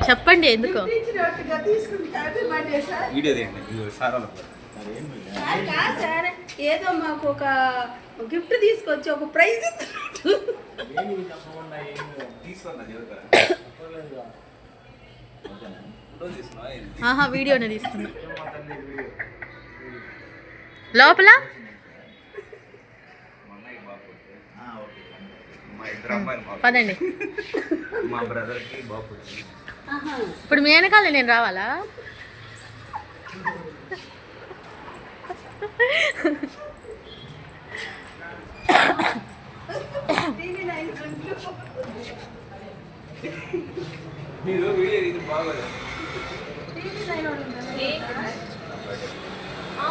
చెప్పండి ఎందుకు సార్ ఏదో మాకు ఒక గిఫ్ట్ తీసుకొచ్చి ఒక ప్రైజ్ ఆహా వీడియోనే తీస్తున్నా లోపల పదండి. మా బ్రదర్ కి బాబు ఇప్పుడు మీ వెనకాల నేను రావాలా?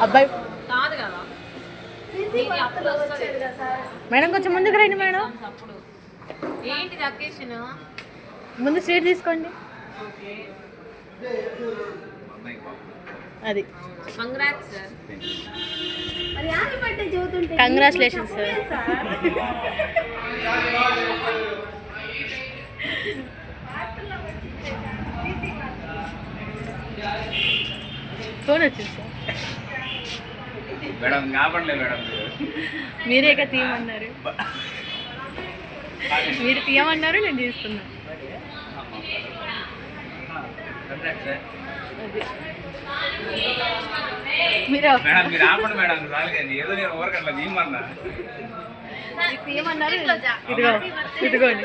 అబ్బాయి మేడం కొంచెం ముందుకు రండి మేడం. ఏంటి అకేషన్? ముందు స్వీట్ తీసుకోండి. అది కంగ్రాట్స్ సార్. మరి హ్యాపీ బర్త్డే చదువుతుంటే కంగ్రాచులేషన్స్ సార్. ఫోన్ వచ్చింది సార్. మేడం కాపడలే మేడం మీరే ఇక తీయమన్నారు. మీరు తీయమన్నారు, నేను తీసుకున్నాను. మీరు మేడం మీరు ఆపండి మేడం ఏదో నేను ఓవర్ కట్లా తీయమన్నా తీయమన్నారు. ఇదిగోండి.